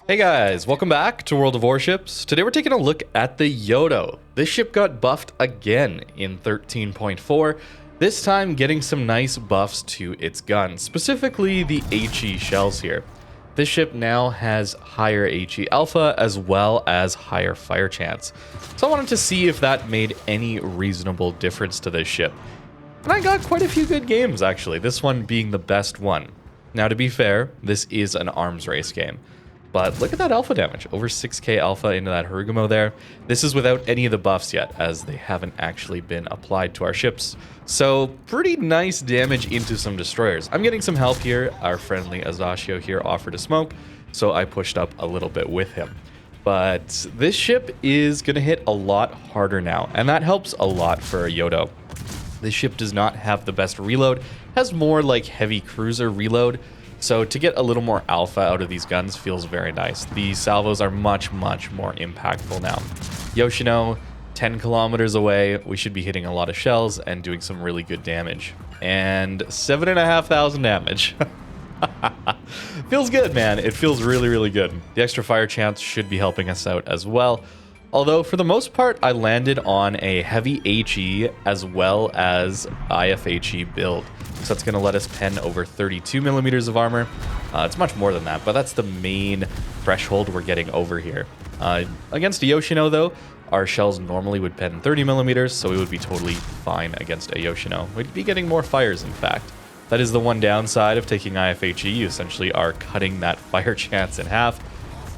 Hey guys, welcome back to World of Warships. Today we're taking a look at the Yodo. This ship got buffed again in 13.4, this time getting some nice buffs to its guns, specifically the HE shells here. This ship now has higher HE alpha as well as higher fire chance. So I wanted to see if that made any reasonable difference to this ship. And I got quite a few good games actually, this one being the best one. Now to be fair, this is an arms race game. But look at that alpha damage, over 6k alpha into that Harugumo there. This is without any of the buffs yet, as they haven't actually been applied to our ships. So pretty nice damage into some destroyers. I'm getting some help here. Our friendly Azaccio here offered a smoke, so I pushed up a little bit with him. But this ship is going to hit a lot harder now, and that helps a lot for a Yodo. This ship does not have the best reload, has more like heavy cruiser reload. So to get a little more alpha out of these guns feels very nice. The salvos are much more impactful now. Yoshino, 10 kilometers away, we should be hitting a lot of shells and doing some really good damage. And 7,500 damage. Feels good, man. It feels really good. The extra fire chance should be helping us out as well. Although, for the most part, I landed on a heavy HE as well as IFHE build. So that's going to let us pen over 32 millimeters of armor. It's much more than that, but that's the main threshold we're getting over here. Against a Yoshino, though, our shells normally would pen 30 millimeters, so we would be totally fine against a Yoshino. We'd be getting more fires, in fact. That is the one downside of taking IFHE. You essentially are cutting that fire chance in half,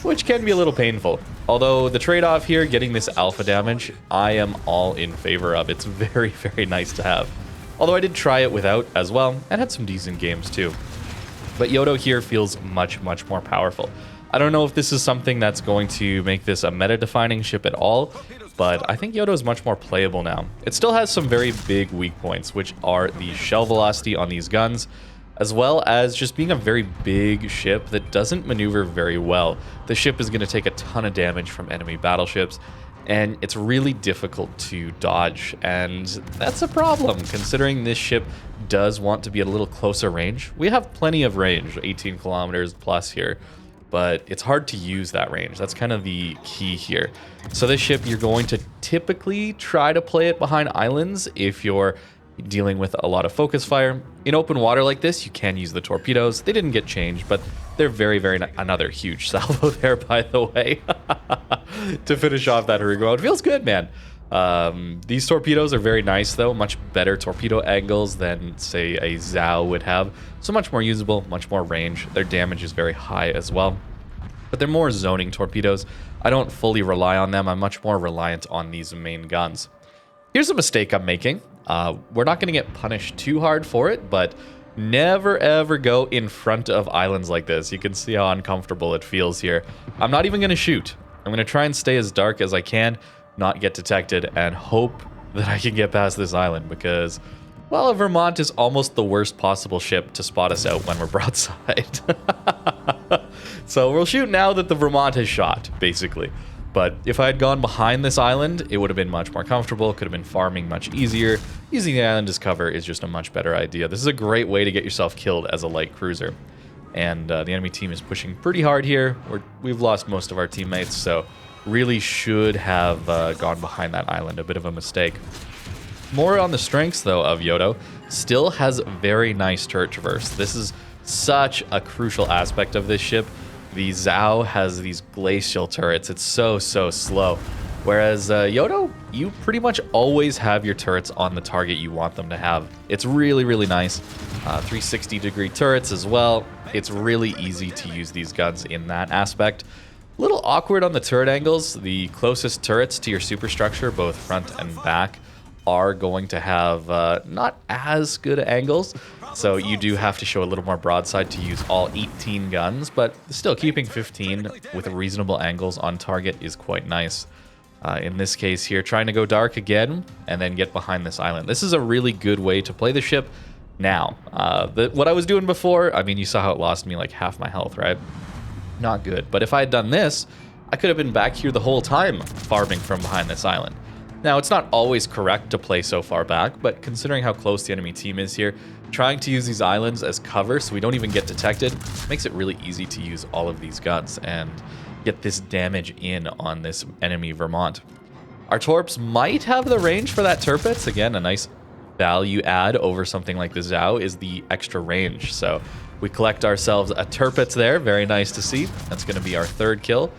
which can be a little painful. Although the trade-off here, getting this alpha damage, I am all in favor of. It's very nice to have. Although I did try it without as well, and had some decent games too. But Yodo here feels much more powerful. I don't know if this is something that's going to make this a meta-defining ship at all, but I think Yodo is much more playable now. It still has some very big weak points, which are the shell velocity on these guns, as well as just being a very big ship that doesn't maneuver very well. The ship is going to take a ton of damage from enemy battleships, and it's really difficult to dodge, and that's a problem considering this ship does want to be at a little closer range. We have plenty of range, 18 kilometers plus here, but it's hard to use that range. That's kind of the key here. So this ship, you're going to typically try to play it behind islands if you're dealing with a lot of focus fire. In open water like this, you can use the torpedoes. They didn't get changed, but they're very another huge salvo there, by the way, to finish off that Harugumo. It feels good, man. These torpedoes are very nice, though. Much better torpedo angles than, say, a Zhao would have. So much more usable, much more range. Their damage is very high as well. But they're more zoning torpedoes. I don't fully rely on them. I'm much more reliant on these main guns. Here's a mistake I'm making. We're not going to get punished too hard for it, but never ever go in front of islands like this. You can see how uncomfortable it feels here. I'm not even going to shoot. I'm going to try and stay as dark as I can, not get detected, and hope that I can get past this island because, well, a Vermont is almost the worst possible ship to spot us out when we're broadside. So we'll shoot now that the Vermont has shot, basically. But if I had gone behind this island, it would have been much more comfortable, could have been farming much easier. Using the island as cover is just a much better idea. This is a great way to get yourself killed as a light cruiser. And the enemy team is pushing pretty hard here. We've lost most of our teammates, so really should have gone behind that island. A bit of a mistake. More on the strengths, though, of Yodo. Still has very nice turret traverse. This is such a crucial aspect of this ship. The Zhao has these glacial turrets. It's so slow. Whereas Yodo, you pretty much always have your turrets on the target you want them to have. It's really nice. 360-degree turrets as well. It's really easy to use these guns in that aspect. A little awkward on the turret angles. The closest turrets to your superstructure, both front and back, are going to have not as good angles. So you do have to show a little more broadside to use all 18 guns, but still keeping 15 with reasonable angles on target is quite nice. In this case here, trying to go dark again and then get behind this island. This is a really good way to play the ship now. What I was doing before, I mean, you saw how it lost me like half my health, right? Not good. But if I had done this, I could have been back here the whole time farming from behind this island. Now, it's not always correct to play so far back, but considering how close the enemy team is here, trying to use these islands as cover so we don't even get detected makes it really easy to use all of these guns and get this damage in on this enemy Vermont. Our Torps might have the range for that Tirpitz. Again, a nice value add over something like the Zhao is the extra range. So we collect ourselves a Tirpitz there. Very nice to see. That's going to be our third kill.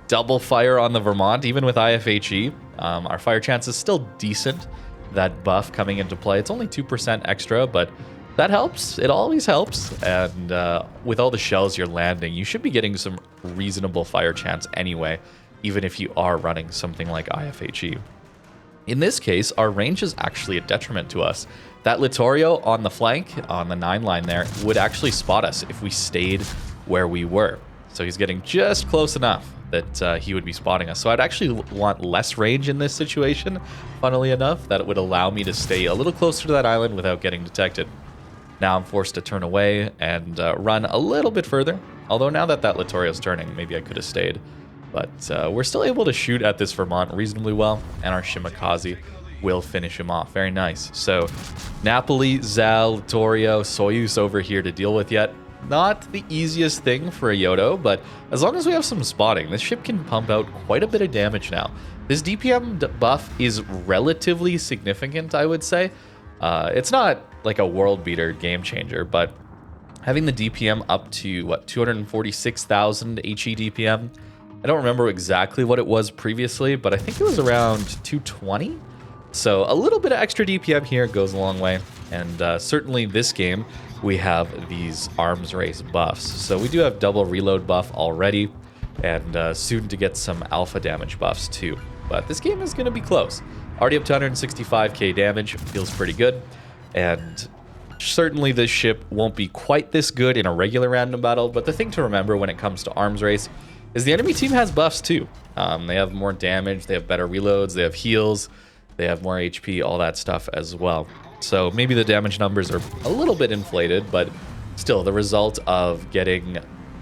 Double fire on the Vermont, even with IFHE. Our fire chance is still decent. That buff coming into play. It's only 2% extra, but that helps. It always helps. And with all the shells you're landing, you should be getting some reasonable fire chance anyway, even if you are running something like IFHE. In this case, our range is actually a detriment to us. That Littorio on the flank, on the 9 line there, would actually spot us if we stayed where we were. So he's getting just close enough that he would be spotting us. So I'd actually want less range in this situation, funnily enough, that it would allow me to stay a little closer to that island without getting detected. Now I'm forced to turn away and run a little bit further. Although now that that Littorio's turning, maybe I could have stayed. But we're still able to shoot at this Vermont reasonably well, and our Shimakaze will finish him off. Very nice. So Napoli, Zal, Littorio, Soyuz over here to deal with yet. Not the easiest thing for a Yodo, but as long as we have some spotting, this ship can pump out quite a bit of damage now. This DPM buff is relatively significant, I would say. It's not like a world beater game changer, but having the DPM up to, what, 246,000 HE DPM? I don't remember exactly what it was previously, but I think it was around 220. So a little bit of extra DPM here goes a long way. And certainly this game, we have these arms race buffs. So we do have double reload buff already, and soon to get some alpha damage buffs too. But this game is going to be close. Already up to 165k damage, feels pretty good. And certainly this ship won't be quite this good in a regular random battle, but the thing to remember when it comes to arms race is the enemy team has buffs too. They have more damage, they have better reloads, they have heals, they have more HP, all that stuff as well. So maybe the damage numbers are a little bit inflated, but still the result of getting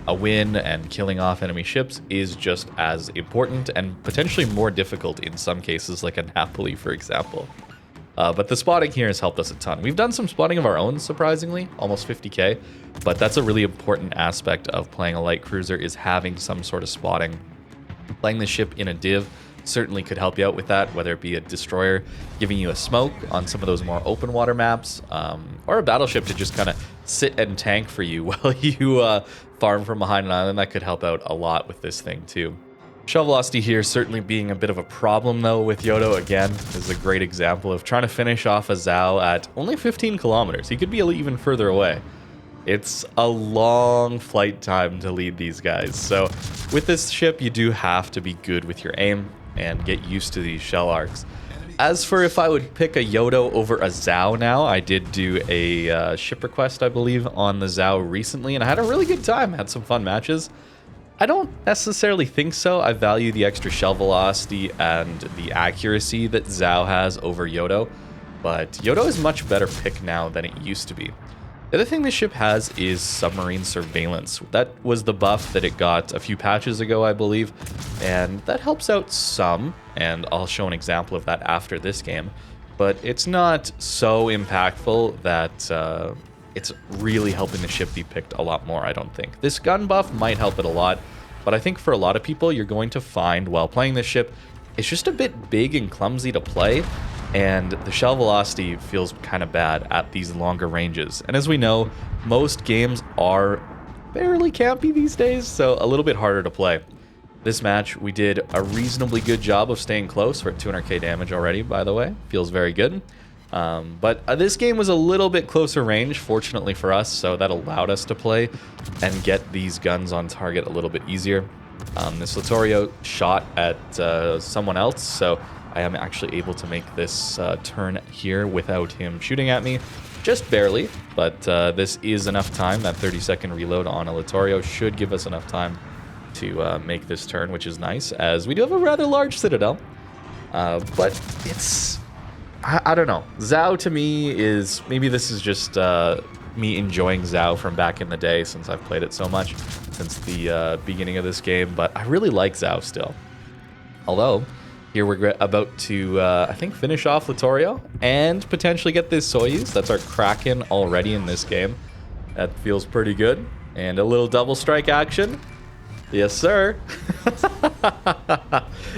a win and killing off enemy ships is just as important and potentially more difficult in some cases, like a Napoli, for example. But the spotting here has helped us a ton. We've done some spotting of our own, surprisingly, almost 50k, but that's a really important aspect of playing a light cruiser is having some sort of spotting. Playing the ship in a div certainly could help you out with that, whether it be a destroyer giving you a smoke on some of those more open water maps, or a battleship to just kind of sit and tank for you while you farm from behind an island. That could help out a lot with this thing too. Shell velocity here certainly being a bit of a problem though with Yodo. Again, is a great example of trying to finish off a Zhao at only 15 kilometers. He could be even further away. It's a long flight time to lead these guys. So with this ship, you do have to be good with your aim and get used to these shell arcs. As for if I would pick a Yodo over a Zhao now, I did do a ship request, I believe, on the Zhao recently, and I had a really good time. Had some fun matches. I don't necessarily think so. I value the extra shell velocity and the accuracy that Zhao has over Yodo, but Yodo is much better pick now than it used to be. The other thing this ship has is submarine surveillance. That was the buff that it got a few patches ago, I believe, and that helps out some, and I'll show an example of that after this game, but it's not so impactful that it's really helping the ship be picked a lot more, I don't think. This gun buff might help it a lot, but I think for a lot of people, you're going to find while playing this ship, it's just a bit big and clumsy to play, and the shell velocity feels kind of bad at these longer ranges. And as we know, most games are fairly campy these days, so a little bit harder to play. This match, we did a reasonably good job of staying close. We're at 200k damage already, by the way. Feels very good. But this game was a little bit closer range, fortunately for us, so that allowed us to play and get these guns on target a little bit easier. This Littorio shot at someone else, so I am actually able to make this turn here without him shooting at me, just barely, but this is enough time. That 30-second reload on a Littorio should give us enough time to make this turn, which is nice, as we do have a rather large citadel, but it's... I don't know. Zhao to me is... Maybe this is just me enjoying Zhao from back in the day since I've played it so much since the beginning of this game, but I really like Zhao still. Although, Here we're about to, I think, finish off Littorio and potentially get this Soyuz. That's our Kraken already in this game. That feels pretty good. And a little double strike action. Yes, sir.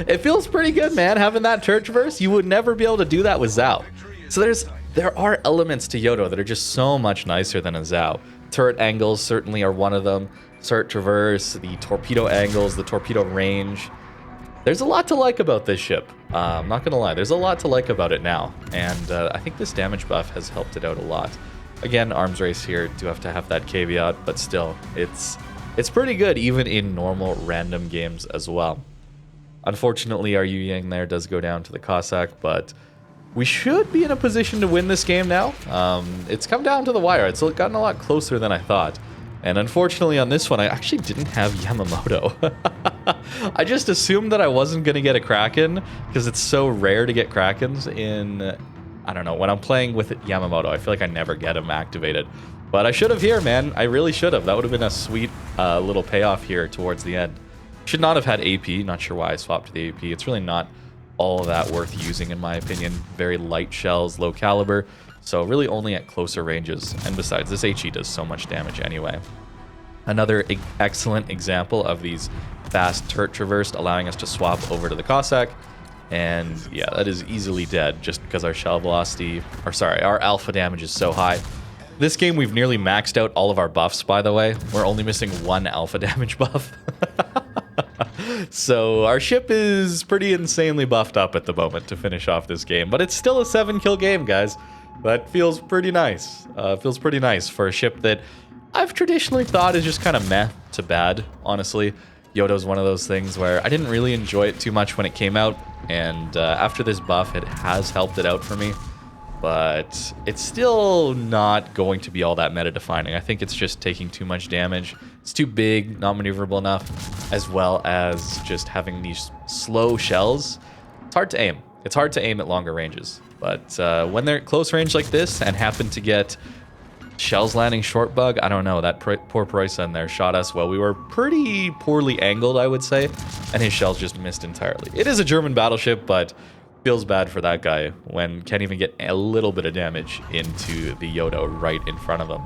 It feels pretty good, man, having that turret traverse. You would never be able to do that with Zhao. So there are elements to Yodo that are just so much nicer than a Zhao. Turret angles certainly are one of them. Turret traverse, the torpedo angles, the torpedo range. There's a lot to like about this ship. I'm not gonna lie, there's a lot to like about it now. And I think this damage buff has helped it out a lot. Again, arms race here, do have to have that caveat, but still, it's pretty good even in normal random games as well. Unfortunately, our Yu Yang there does go down to the Cossack, but we should be in a position to win this game now. It's come down to the wire. It's gotten a lot closer than I thought. And unfortunately on this one, I actually didn't have Yamamoto. I just assumed that I wasn't going to get a Kraken because it's so rare to get Krakens in, I don't know, when I'm playing with Yamamoto, I feel like I never get him activated. But I should have here, man. I really should have. That would have been a sweet little payoff here towards the end. Should not have had AP. Not sure why I swapped to the AP. It's really not all that worth using, in my opinion. Very light shells, low caliber. So really only at closer ranges. And besides, this HE does so much damage anyway. Another excellent example of these fast turret traversed, allowing us to swap over to the Cossack. And yeah, that is easily dead just because our shell velocity, or sorry, our alpha damage is so high. This game, we've nearly maxed out all of our buffs, by the way. We're only missing one alpha damage buff. So our ship is pretty insanely buffed up at the moment to finish off this game. But it's still a 7-kill game, guys. That feels pretty nice. Feels pretty nice for a ship that I've traditionally thought is just kind of meh to bad, honestly. Yodo's one of those things where I didn't really enjoy it too much when it came out. And after this buff, it has helped it out for me. But it's still not going to be all that meta-defining. I think it's just taking too much damage. It's too big, not maneuverable enough, as well as just having these slow shells. It's hard to aim. It's hard to aim at longer ranges. But when they're at close range like this and happen to get shells landing short bug, I don't know. That poor Preussen there shot us while we were pretty poorly angled, I would say. And his shells just missed entirely. It is a German battleship, but feels bad for that guy when can't even get a little bit of damage into the Yodo right in front of him.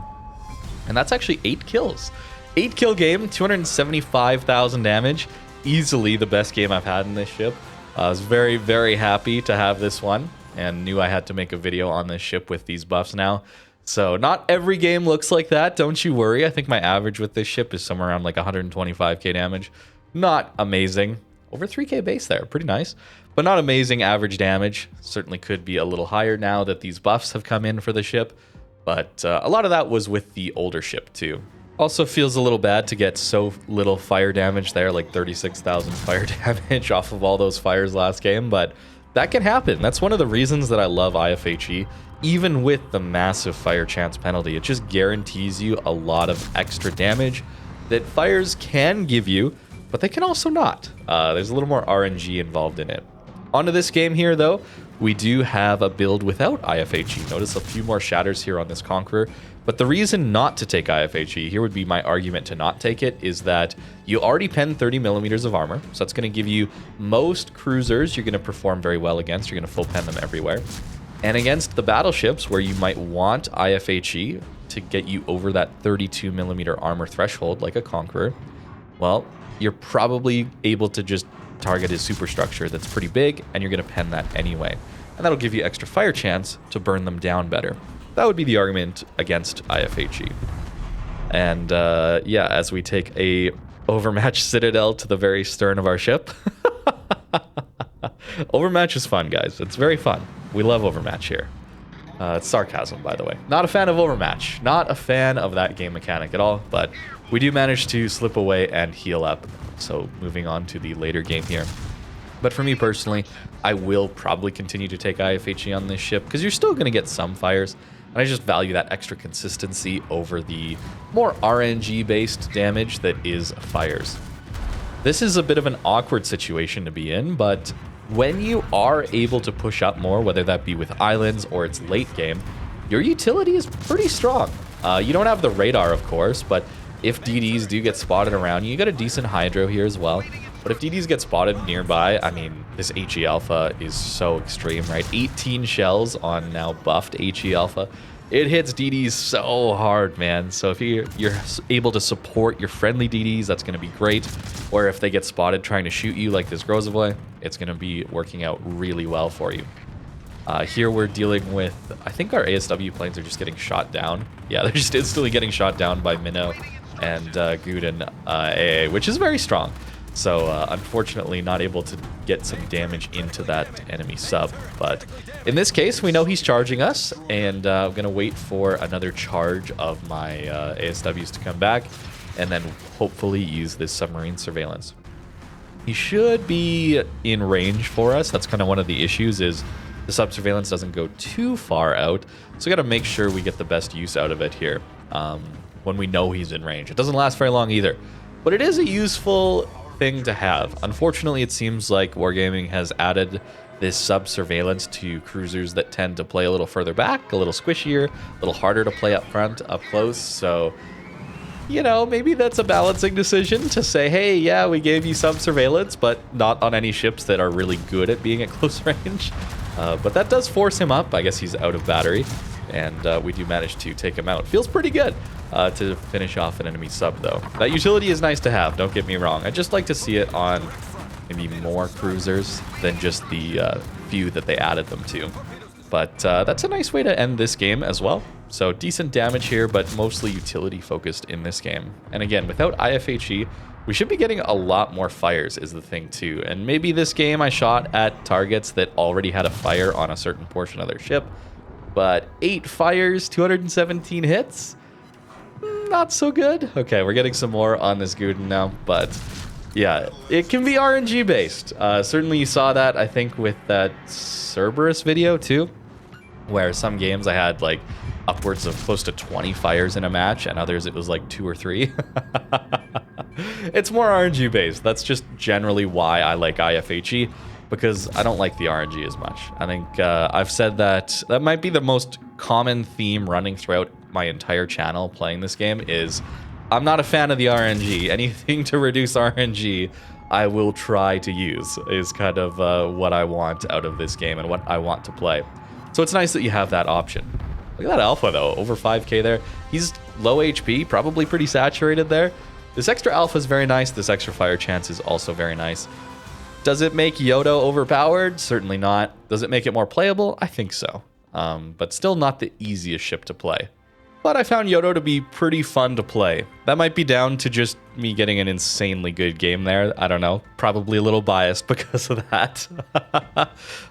And that's actually 8 kills. 8-kill game, 275,000 damage. Easily the best game I've had in this ship. I was very, very happy to have this one and knew I had to make a video on this ship with these buffs now. So not every game looks like that, don't you worry. I think my average with this ship is somewhere around like 125k damage. Not amazing. Over 3k base there, pretty nice. But not amazing average damage. Certainly could be a little higher now that these buffs have come in for the ship. But a lot of that was with the older ship too. Also feels a little bad to get so little fire damage there, like 36,000 fire damage off of all those fires last game. But that can happen. That's one of the reasons that I love IFHE. Even with the massive fire chance penalty, it just guarantees you a lot of extra damage that fires can give you, but they can also not. There's a little more RNG involved in it. Onto this game here, though, we do have a build without IFHE. Notice a few more shatters here on this Conqueror. But the reason not to take IFHE, here would be my argument to not take it, is that you already pen 30 millimeters of armor. So that's going to give you most cruisers you're going to perform very well against. You're going to full pen them everywhere. And against the battleships where you might want IFHE to get you over that 32 millimeter armor threshold like a Conqueror, well, you're probably able to just target his superstructure that's pretty big, and you're going to pen that anyway. And that'll give you extra fire chance to burn them down better. That would be the argument against IFHE. And yeah, as we take a overmatched Citadel to the very stern of our ship. Overmatch is fun, guys. It's very fun. We love Overmatch here. It's sarcasm, by the way. Not a fan of Overmatch. Not a fan of that game mechanic at all, but we do manage to slip away and heal up. So moving on to the later game here. But for me personally, I will probably continue to take IFHE on this ship because you're still going to get some fires. And I just value that extra consistency over the more RNG-based damage that is fires. This is a bit of an awkward situation to be in, but when you are able to push up more, whether that be with islands or it's late game, your utility is pretty strong. You don't have the radar, of course, but if DDs do get spotted around you, you got a decent hydro here as well. But if DDs get spotted nearby, I mean, this HE Alpha is so extreme, right? 18 shells on now buffed HE Alpha. It hits DDs so hard, man. So if you're able to support your friendly DDs, that's going to be great. Or if they get spotted trying to shoot you like this Grozovoy, it's going to be working out really well for you. Here we're dealing with, I think our ASW planes are just getting shot down. Yeah, they're just instantly getting shot down by Minnow and Guden AA, which is very strong. So unfortunately not able to get some damage into that enemy sub. But in this case, we know he's charging us, and I'm going to wait for another charge of my ASWs to come back, and then hopefully use this submarine surveillance. He should be in range for us. That's kind of one of the issues, is the sub surveillance doesn't go too far out. So we got to make sure we get the best use out of it here when we know he's in range. It doesn't last very long either, but it is a useful thing to have. Unfortunately, it seems like Wargaming has added this sub surveillance to cruisers that tend to play a little further back, a little squishier, a little harder to play up front, up close. So, you know, maybe that's a balancing decision to say, hey, yeah, we gave you sub surveillance, but not on any ships that are really good at being at close range. But that does force him up. I guess he's out of battery, and we do manage to take him out. Feels pretty good to finish off an enemy sub, though. That utility is nice to have, don't get me wrong. I just like to see it on maybe more cruisers than just the few that they added them to. But that's a nice way to end this game as well. So decent damage here, but mostly utility focused in this game. And again, without IFHE, we should be getting a lot more fires is the thing too. And maybe this game I shot at targets that already had a fire on a certain portion of their ship. But 8 fires, 217 hits? Not so good. Okay, we're getting some more on this Guden now, but yeah, it can be RNG based. Certainly you saw that, I think, with that Cerberus video too, where some games I had like upwards of close to 20 fires in a match, and others it was like 2 or 3. It's more RNG based. That's just generally why I like IFHE, because I don't like the RNG as much. I think I've said that might be the most common theme running throughout my entire channel playing this game is I'm not a fan of the RNG. Anything to reduce RNG, I will try to use, is kind of what I want out of this game and what I want to play. So it's nice that you have that option. Look at that alpha, though. Over 5k there. He's low HP, probably pretty saturated there. This extra alpha is very nice. This extra fire chance is also very nice. Does it make Yodo overpowered? Certainly not. Does it make it more playable? I think so. But still not the easiest ship to play. But I found Yodo to be pretty fun to play. That might be down to just me getting an insanely good game there. I don't know. Probably a little biased because of that.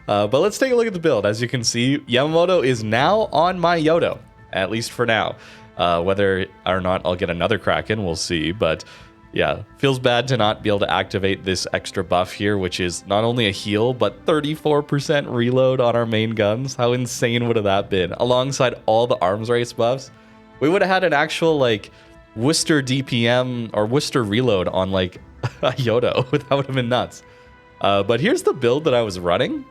But let's take a look at the build. As you can see, Yamamoto is now on my Yodo, at least for now. Whether or not I'll get another Kraken, we'll see. But yeah, feels bad to not be able to activate this extra buff here, which is not only a heal, but 34% reload on our main guns. How insane would have that been? Alongside all the arms race buffs, we would have had an actual, like, Worcester DPM or Worcester reload on, like, a Yodo. That would have been nuts. But here's the build that I was running.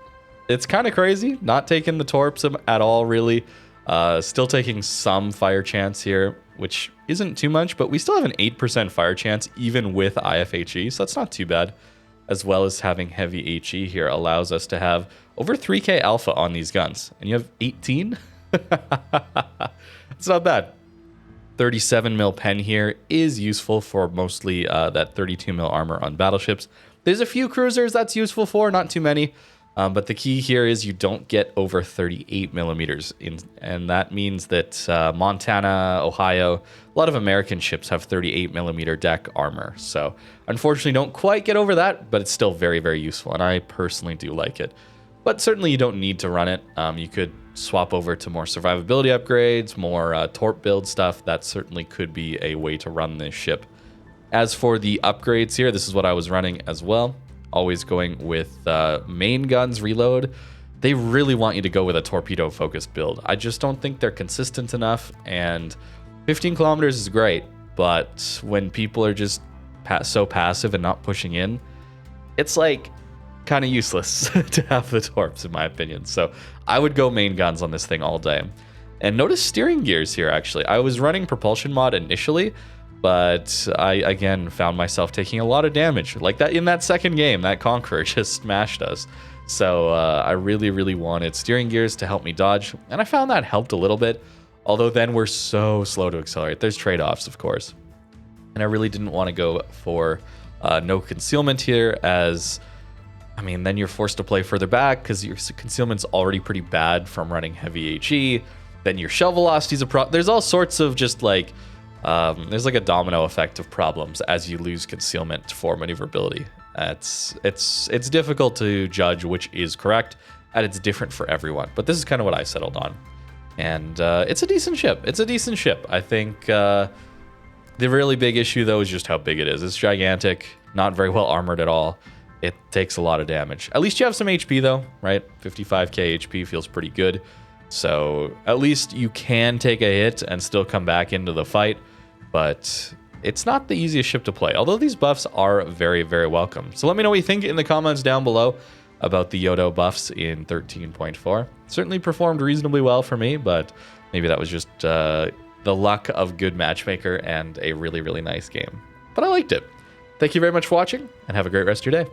It's kind of crazy. Not taking the torps at all, really. Still taking some fire chance here, which isn't too much, but we still have an 8% fire chance even with IFHE, so that's not too bad. As well as having heavy HE here allows us to have over 3k alpha on these guns. And you have 18? It's not bad. 37 mil pen here is useful for mostly that 32 mil armor on battleships. There's a few cruisers that's useful for, not too many. But the key here is you don't get over 38 millimeters, and that means that Montana, Ohio, a lot of American ships have 38 millimeter deck armor. So unfortunately don't quite get over that, but it's still very, very useful, and I personally do like it. But certainly you don't need to run it. You could swap over to more survivability upgrades, more torp build stuff. That certainly could be a way to run this ship. As for the upgrades here, this is what I was running as well. Always going with main guns reload. They really want you to go with a torpedo focused build. I just don't think they're consistent enough, and 15 kilometers is great, but when people are just so passive and not pushing in, it's like kind of useless to have the torps, in my opinion. So I would go main guns on this thing all day. And notice steering gears here, actually. I was running propulsion mod initially, but I again found myself taking a lot of damage. Like that in that second game, that Conqueror just smashed us. So I really, really wanted steering gears to help me dodge, and I found that helped a little bit. Although then we're so slow to accelerate. There's trade-offs, of course. And I really didn't want to go for no concealment here, as, I mean, then you're forced to play further back because your concealment's already pretty bad from running heavy HE. Then your shell velocity's a problem. There's all sorts of just like, there's like a domino effect of problems as you lose concealment for maneuverability. It's difficult to judge which is correct, and it's different for everyone. But this is kind of what I settled on. And it's a decent ship. It's a decent ship. I think the really big issue, though, is just how big it is. It's gigantic, not very well armored at all. It takes a lot of damage. At least you have some HP, though, right? 55k HP feels pretty good. So at least you can take a hit and still come back into the fight. But it's not the easiest ship to play, although these buffs are very, very welcome. So let me know what you think in the comments down below about the Yodo buffs in 13.4. Certainly performed reasonably well for me, but maybe that was just the luck of good matchmaker and a really, really nice game. But I liked it. Thank you very much for watching, and have a great rest of your day.